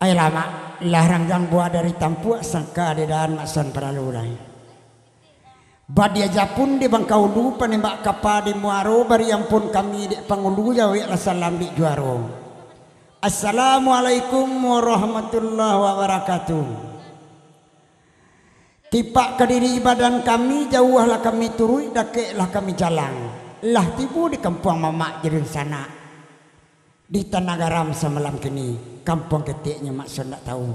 Ay lama larang yang buah dari tampuk sangka di dan maksan peralulai. Badia japun di bangkau lu penembak kapal di muaro bari yang pun kami di pangulu jawi salam di juaro. Assalamualaikum warahmatullahi wabarakatuh. Tipak kediri badan kami jauhlah kami turui dakeklah kami jalan. Lah tibu di kampung mamak jerin sana. Di Tanah Garam semalam kini kampung ketiknya maksud nak tahu.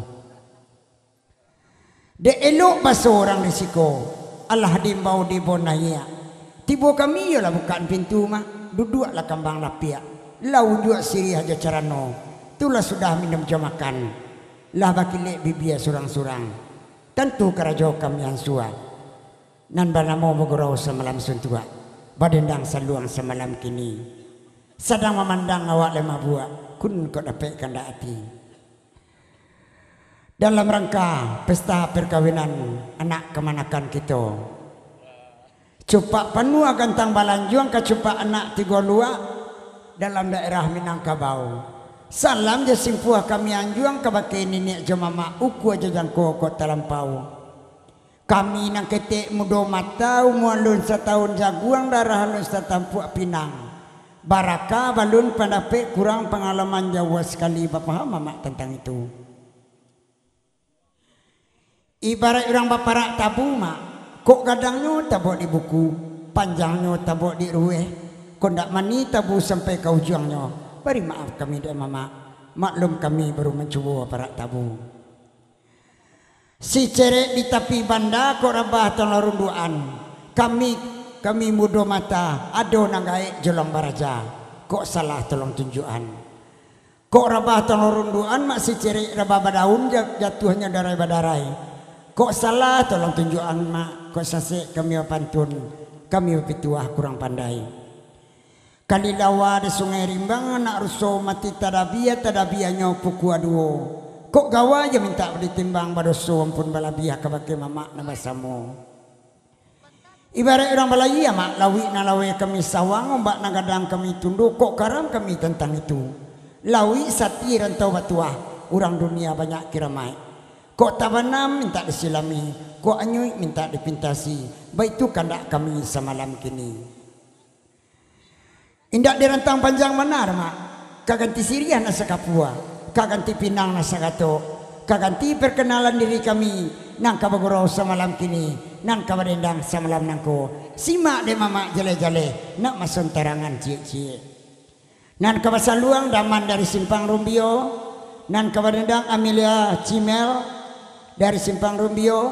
De elok bahasa orang risiko. Allah dimbau di bonaya. Tiba kami ialah bukan pintu mah. Duduklah kambang lapia. Lau juga siri aja carano. Itulah sudah minum jamakan. Lah bakilek bibia surang-surang. Tentu kerajo kami yang suat. Nan banamo bergurau semalam suntua. Badendang saluang semalam kini. Sedang memandang awak lemah buah. Kun kau dapatkan hati. Dalam rangka pesta perkawinan anak kemanakan kita. Cupak panua gantang balanjuang ke cupak anak tiga lua dalam daerah Minangkabau. Salam je simpuah kami anjuang ke bakai nenek jemama uku aja jangko kota lampau. Kami nang ketik mudo mata umualun setahun jaguang darah halus setampuk pinang. Baraka balun pandapek kurang pengalaman Jawa sekali bapaham mamak tentang itu. Ibarat orang baparak tabu mak, kok kadangnya tabuk di buku, panjangnya tabuk di rueh, kok ndak mani tabu sampai ke ujungnya. Beri maaf kami dan mama, maklum kami baru mencuba baparak tabu. Si cerek di tepi banda kok rabah tolorunduan, kami mudo mata, ado nanggaik jolang baraja, kok salah tolong tunjukan. Kok rabah tolorunduan mak si cerek rabah badaun jatuhnya darai-badarai. Kok salah tolong tunjukan mak. Kok sasek kami pantun. Kami pituah kurang pandai. Kali lawa di sungai Rimbang anak rusuh mati tadabia nyopu kuaduo. Kok gawa aja minta ditimbang badoso ampun balabia kabake mamak nabasamu. Ibarat orang balaya mak lawi na lawe kami sawang ombak nagadang kami tunduk. Kok karam kami tentang itu. Lawi sati rantau batuah. Orang dunia banyak kiramai. Kok tabanam minta disilami, kok anyui minta dipintasi. Baik itu kandak kami semalam kini. Indak dirantang panjang benar mak. Kaganti Siriah nasa Kapua, kaganti Pinang nasa Gato, kaganti perkenalan diri kami. Nang kabagurau semalam kini, nang kabadendang semalam nangko. Simak de mama jale-jale, nak masun tarangan cie-cie. Nan kabasaluang daman dari Simpang Rumbio, nan kabadendang Amelia Cimel dari Simpang Rumbio,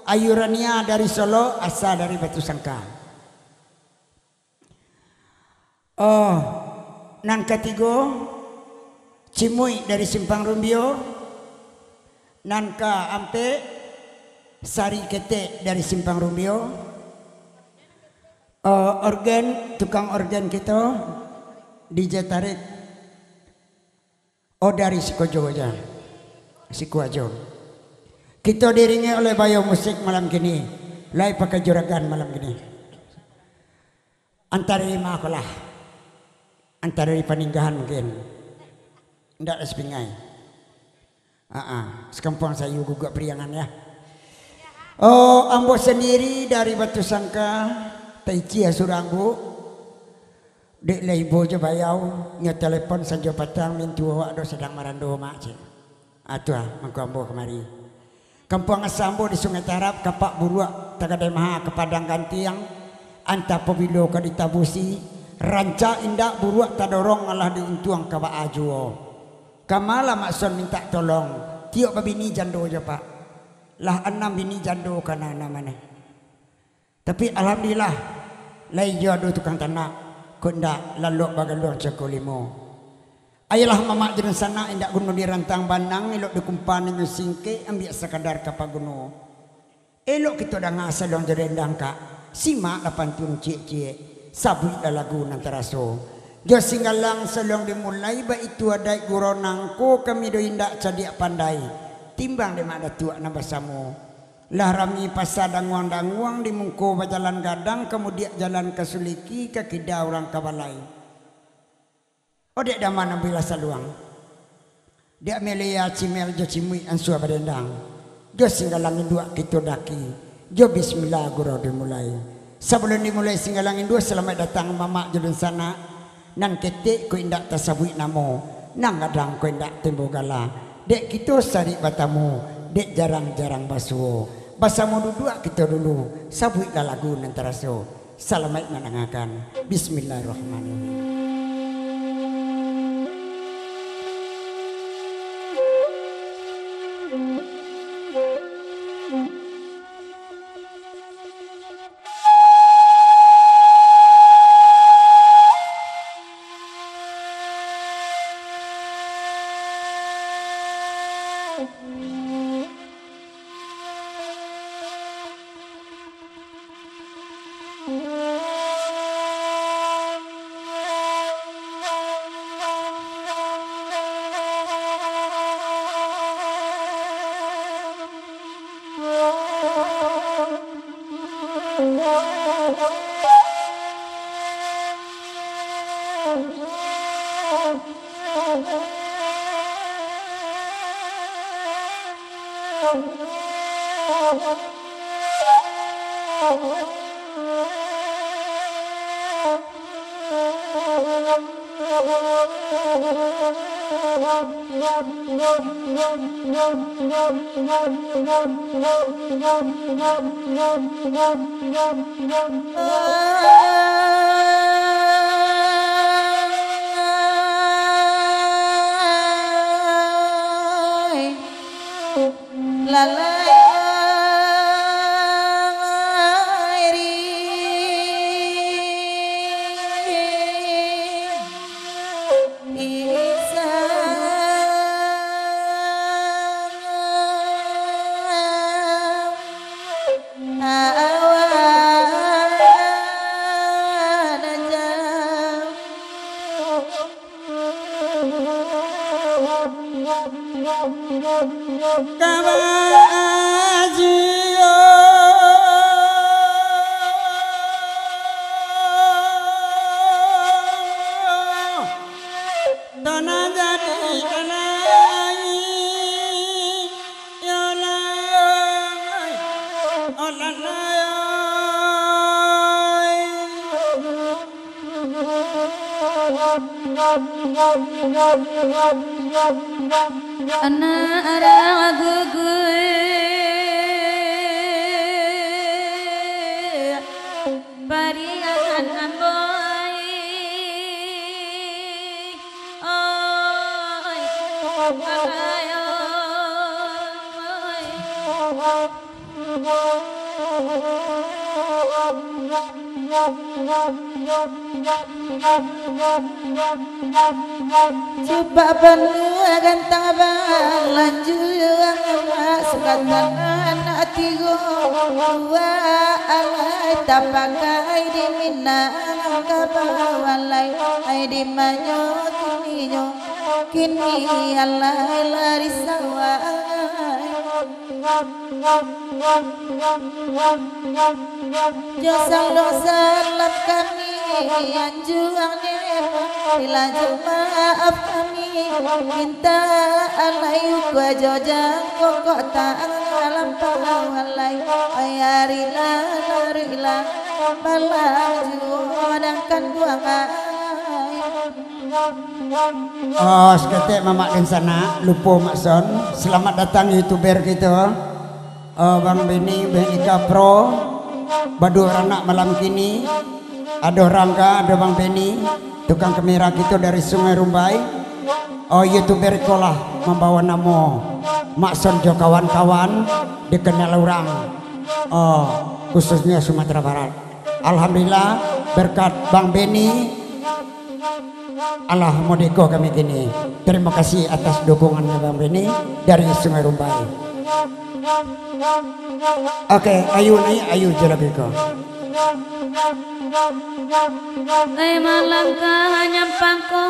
Ayurania dari Solo, Asa dari Batu Sangka. Oh, nan ketiga Cimui dari Simpang Rumbio, nan ka Ampe Sari Kete dari Simpang Rumbio. Tukang organ kita DJ Tarik. Oh dari Sikojo aja, Sikuajo. Kita diringi oleh bayo musik malam kini. Lai pakai juragan malam kini. Antara lima aku lah. Antara di paninggahan mungkin. Tidak ada sepingai. Sekampung saya juga periangan ya. Oh, ambo sendiri dari Batu Sangka. Taici Asuranggu. Dek leibo je bayau. Nya telepon saja patang. Mintu awak do sedang marando mak cik. Atu mangko ambo kemari. Kampung Asambo di Sungai Tarap kapak buruak tagadai maha ke Padang Gantiang anta pabilo ka ditabusi ranca indak buruak tadorong Allah diuntuang ka baajuo kamala makson minta tolong tiok babini jando aja pak lah 6 bini jando kana namanya tapi alhamdulillah lai jodoh tukang tanah kok ndak lalok bagalur cakolimo. Ayalah mamak jenis sana indak guna dirantang banang elok dikumpan dengan singke ambil sekadar kapal guna. Elok kita dah ngasal dong jadi endang kak. Simak lapan tun cik-cik. Sabui dah lagu nantaraso. Dia singgalang selong dimulai ba itu ada guronangko kami do indak cadik pandai. Timbang di mak datuk nabasamu. Lah rami pasar danguang-danguang di mungko bajalan gadang kemudian jalan ke Suliki ke Kida orang Kabalai. Odek daman ambil saluang. Dia melia cimel jo cimui ansua badendang. Jo singgalangin dua kita daki. Jo bismillah guru dimulai. Sebelum dimulai singgalangin dua selamat datang mama jo sana. Nan ketik ko indak tasabui namo. Nang kadang ko indak tembo gala. Dek kita sari batamu. Dek jarang-jarang basuh. Basamu duduk kita dulu. Sabui lagu nantaraso. Selamat menangakan. Bismillahirrahmanirrahim. Anak arah gugur barian amboy oi ayo coba panua gantang abang lanjut sekatan anak tiga dua alai tapakai di minang kapawalai ai di manyo kini alai lari sawai jasa dosa lat kami anjuang bila maaf kami minta alai gua jojang pokok tak alam pawalai ayarila narila balaju odangkan buangan oh seketik mamak dan sana lupa makson selamat datang youtuber kita Bang Beni Benika Pro Badu anak malam kini ada Rangga ada Bang Beni tukang kamera kita dari Sungai Rumbai youtuber ikolah membawa nama makson jo kawan-kawan dikenal orang khususnya Sumatera Barat. Alhamdulillah berkat Bang Beni Allah modeko kami kini. Terima kasih atas dukungannya Bang Beni dari Sungai Rumbai. Oke, ayu naik ayu jelabiko. malam hanya pangko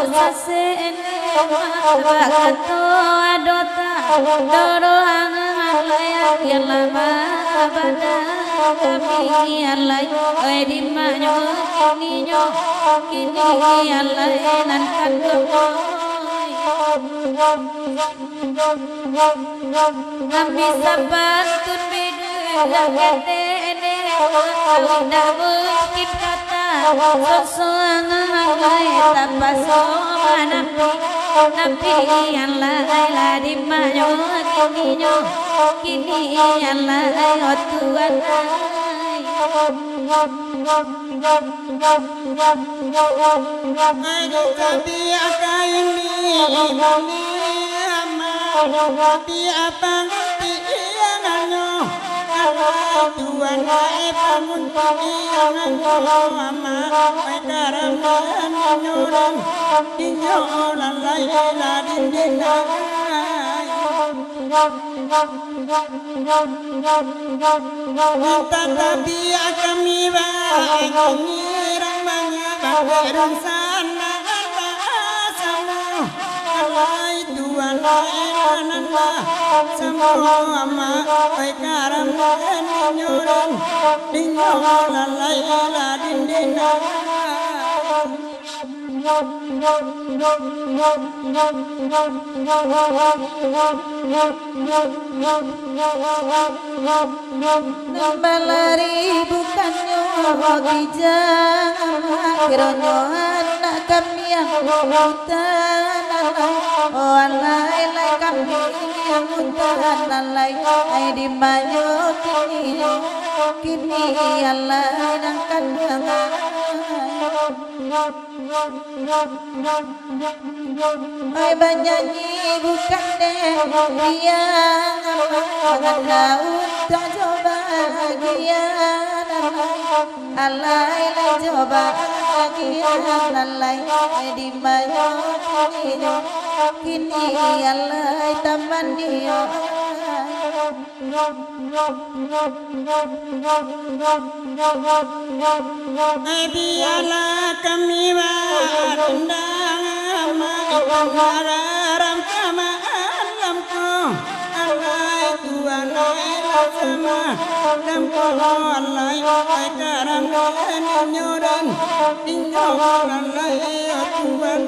sasene bakato adota doroang alay yang lama pada kami alay di manyo kini alay nan kan Nabi sabantun beda ketene Kawindah mungkin kata Sesuangan lai tapasoma Nabi yang lai di manyo Kini yang lai otuan Tapi akaini mani ama Tapi apang tianganyo Alai Tuhan lai bangun tianganyo ama Pekaram nyuran Dinyolan lai ladindinai Tetapi kami bagi ramanya bagian sana sama alai Tuhan nana semua ama pekaram nyuran dinyolan lai ladindina Balari bukannya kijang Kironyo anak kami yang hutan Oh alai lai kami yang hutan alai Ai di banyo kini alai nangkan Ai banyanyi bukan dia Jangan laut tak coba bahagian Alai lai coba bahagian Alai di banyo kini alai taman dia Biarlah kami berendang Mengharap sama alamku Alai Tuhan Allah sama alamku Alai karam dan nyuran Tinggal Alai Tuhan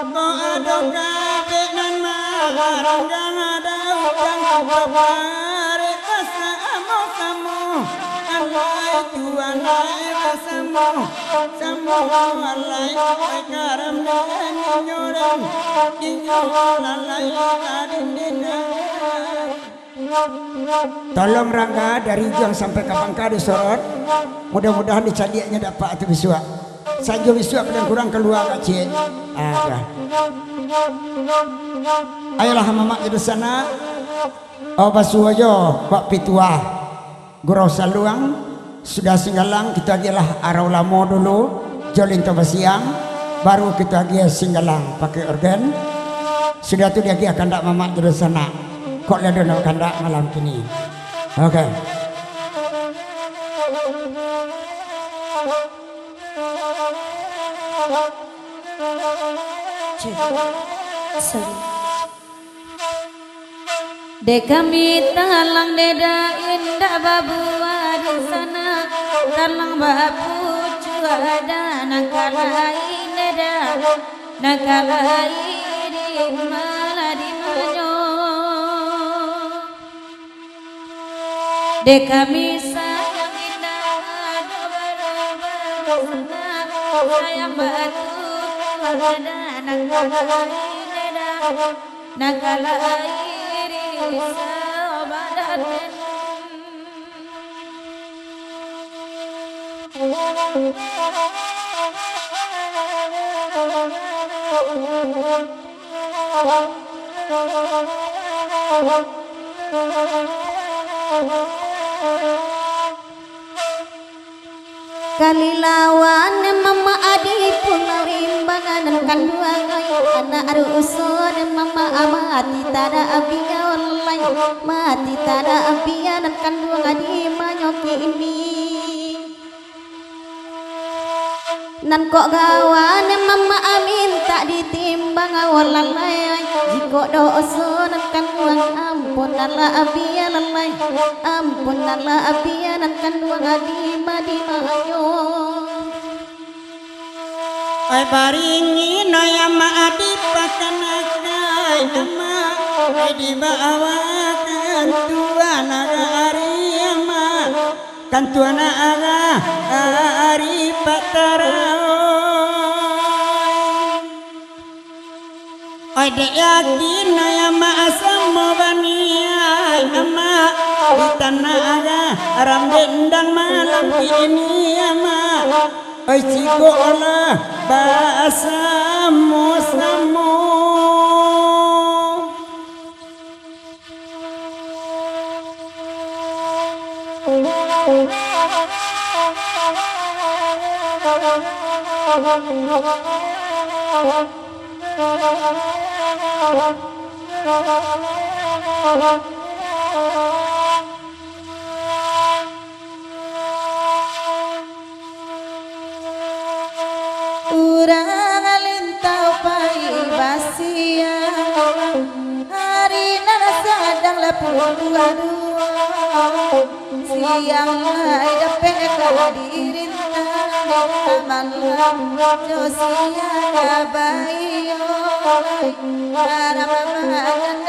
Kau ada kabeh nan maranggang ada udang kabare kasamo alai Tuhan alai kasamo samo alai karam dan nyuran dinyolan alai adindina. Tolong Rangga dari Jong sampai ke Bangka di Sorot. Mudah-mudahan dicadiaknya dapat atau bisua. Saja bisua dan kurang keluar kecil. Ada. Ayolah mamak di sana. Oh basuajo bak pitua. Gurau saluang sudah singgalang kita gilah arau lamo dulu. Jolin siang baru kita gia singgalang pakai organ. Sudah tu dia akan dak mamak di sana. Kok ada nak kandak malam kini. Okey. De kami talang deda indah babua di sana talang babu cuada nakalai deda nakalai di malah di manyo de kami sayang indah dobar sayang batu ada nakalai deda nakalai sabadan Kalilawan mama adi pulau imbangan kan dua gaya anak arusun mama amati tada abiya wallahi mati tada abiya kan dua adi manyoki ini nan kok gawan mama amin tak ditimbang wallahi jiko dosa kan dua ampun Allah abiya lalai ampun Allah abiya kan dua adi madi mayo Oi baringi no yama adipakanakai ama di bawa kantuana ariyama kantuana ari patarao oi de yakin no yama asamo baniai ama di tanah aram dendang malam ini ama oi ciko olah basamu samu Urang alintau pai basia hari nana sadang lepul dua-dua siang lai dapet kadirintang malam josia kabayo para mamagan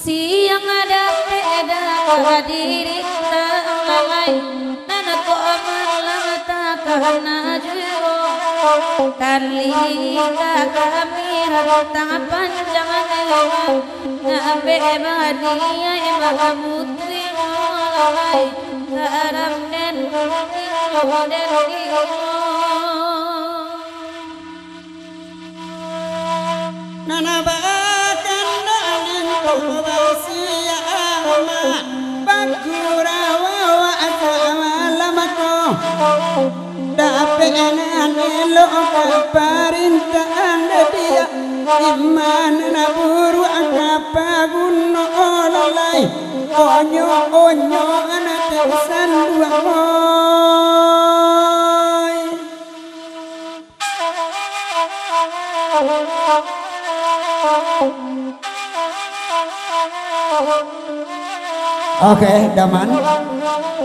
siang ada peda kadirintang lalai nana ko amalam takana jero kalika kami harta panjangan nabe badia emang putri lalai haram dan nana bakan dalan basia ama bakurawa wa akalamako dapenan lo kaparintaan dia iman naburu akapagunno olalai onyo onyo anak tesan dua moy Oke, daman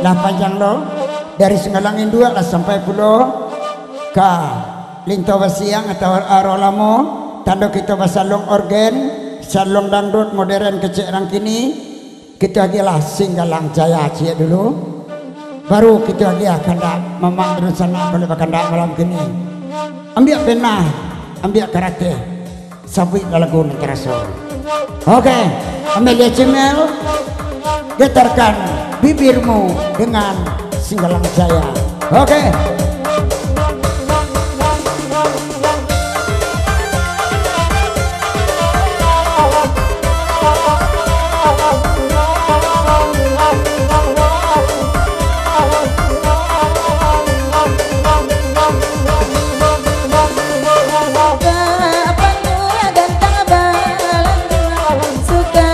lah panjang lo dari Singalangin 2 lah sampai pulau ke Linto Basiang atau Arolamo tanda kita basalong organ salong dangdut modern kecil orang kini kita gilah Singgalang Jaya cia dulu baru kita dia akan memang berusaha boleh bakanda malam kini ambil pena ambil karate sabit lagu terasa. Oke, Amelia Cemel getarkan bibirmu dengan Singgalang Jaya. Oke. Suka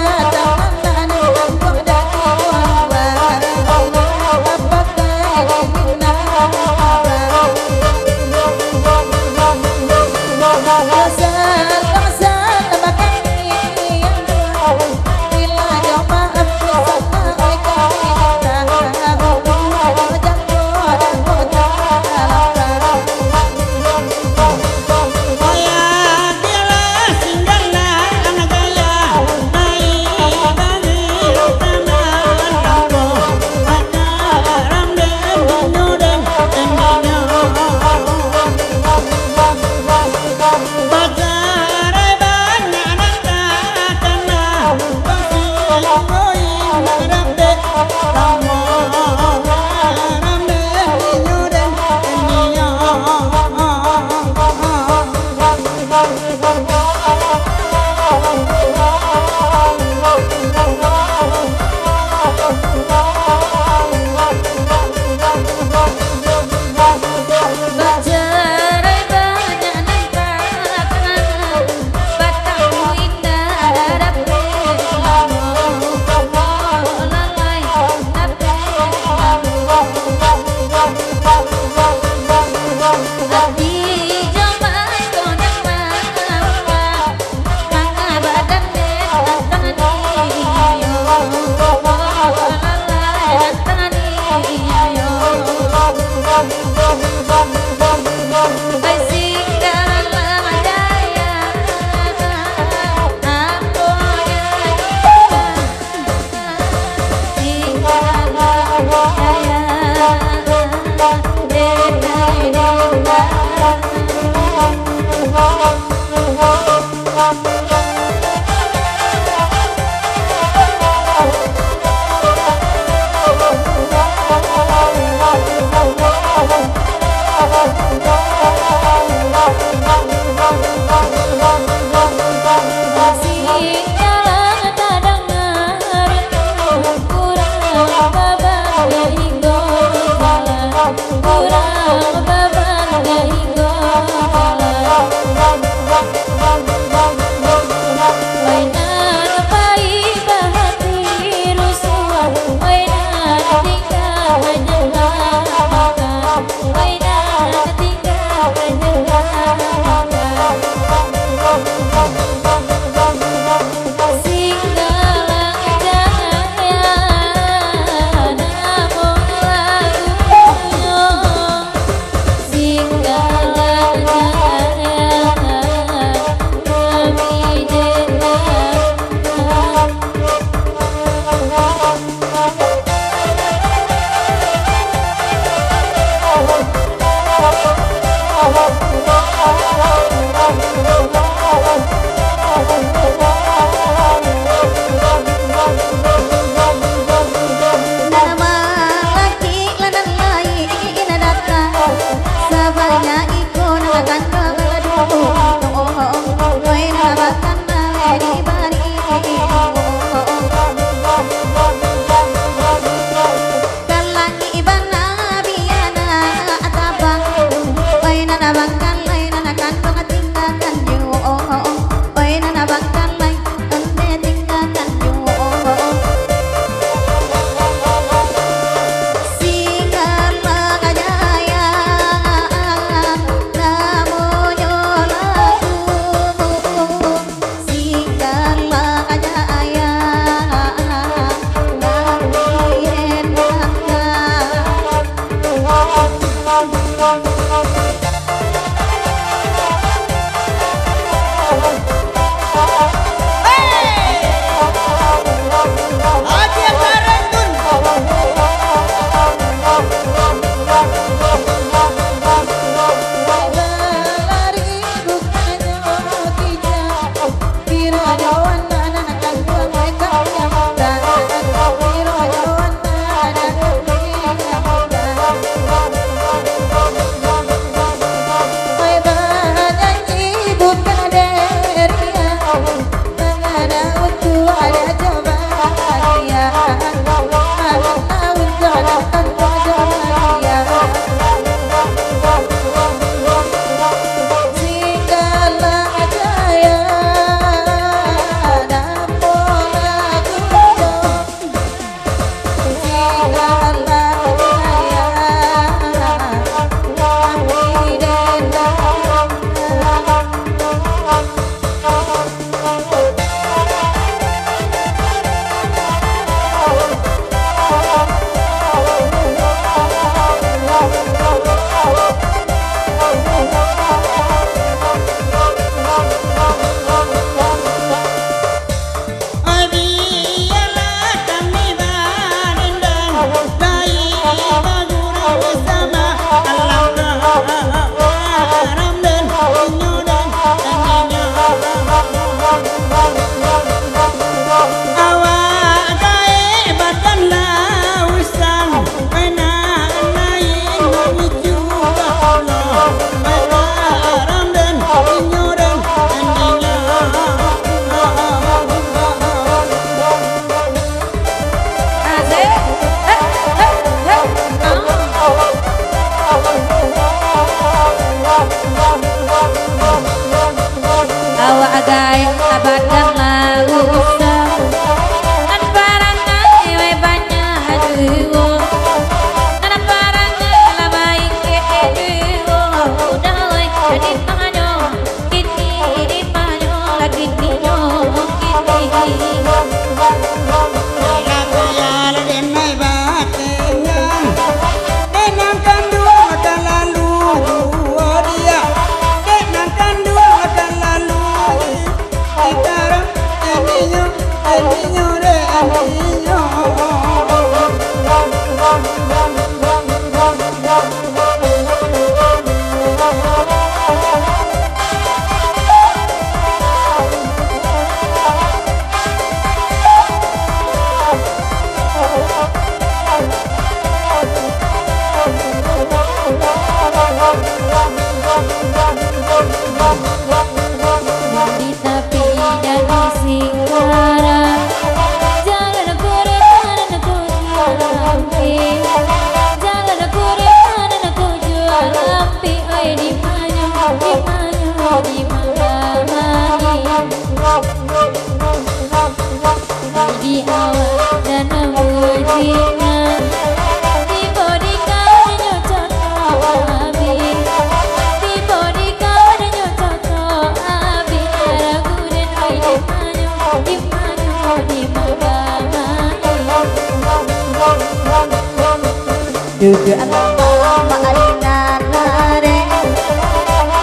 Dudu alama ma'alina nare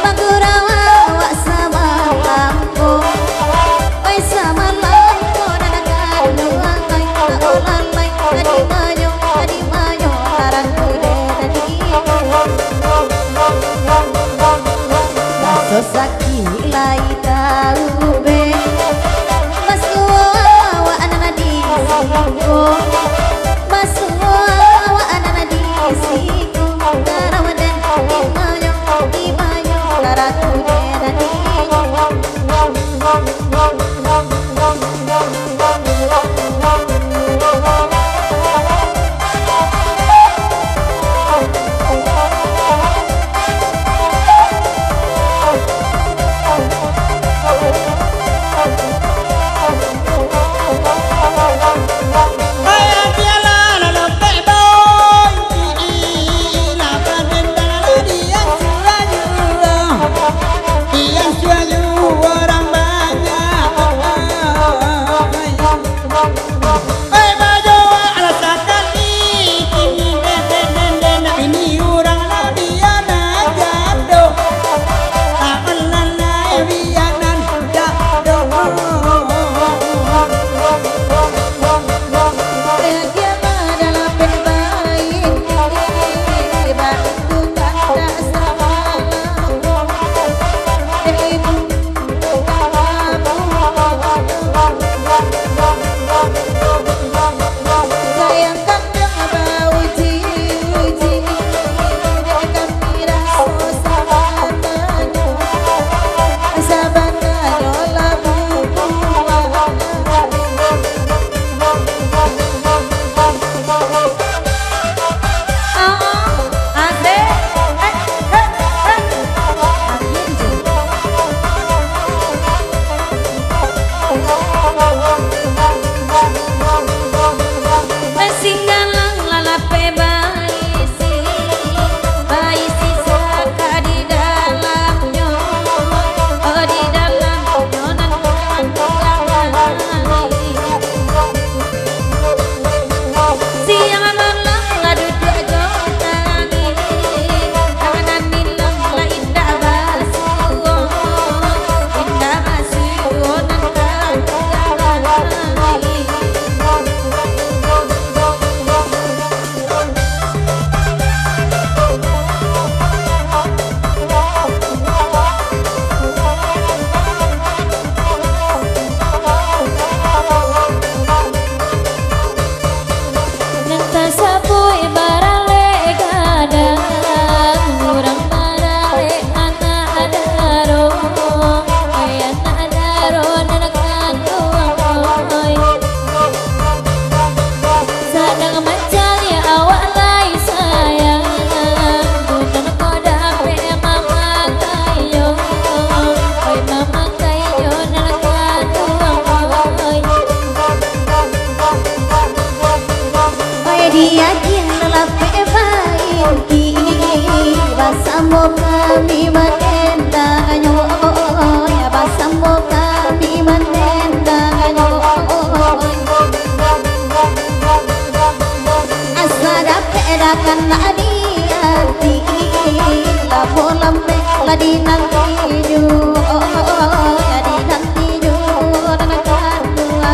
Magurawa wa sama lampu Wai sama lampu nanakan luangay Kaulalay kadimayo Tarang kude Naso sakilay taube Mas luwa anana di siko Mas luwa anana di siko Karawadan imayo Taratu dedani Ay, aquí a la pe boy, y la Basambo kami menendanganyo, ya basambo kami menendanganyo. Asada pedakan ladi hati, lapo lambe ladi nanti ju, ya di nanti ju dengan kadua.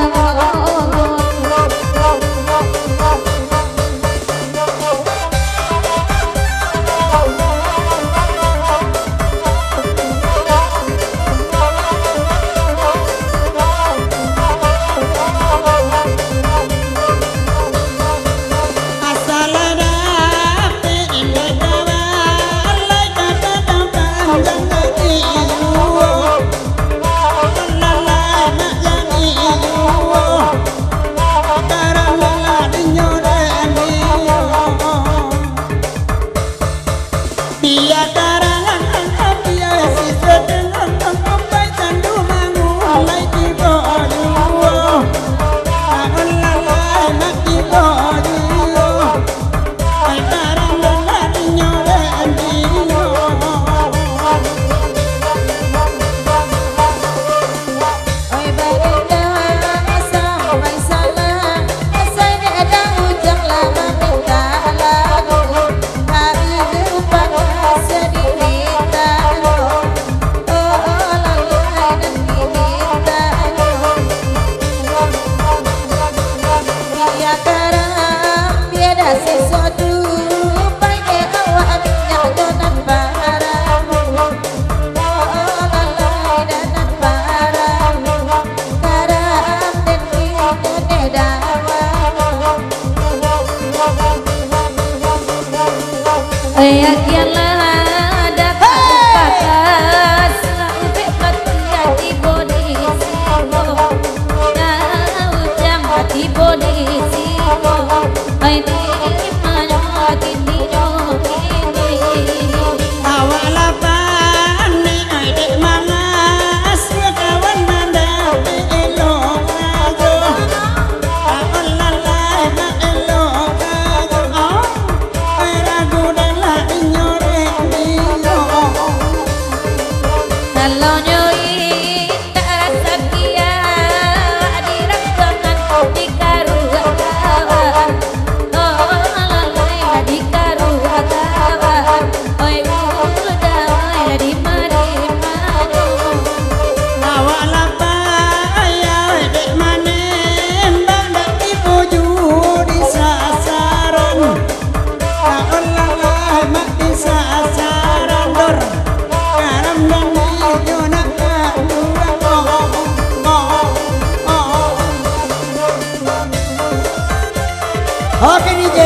Oke DJ,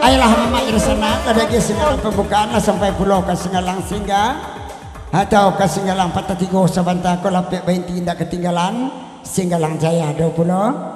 ayolah Mama Irsana ada segala pembukaan sampai pulau ke Singalang singgah atau ke Singalang Patatigo sabanta ko lapik bain tindak ketinggalan Singalang Jaya 20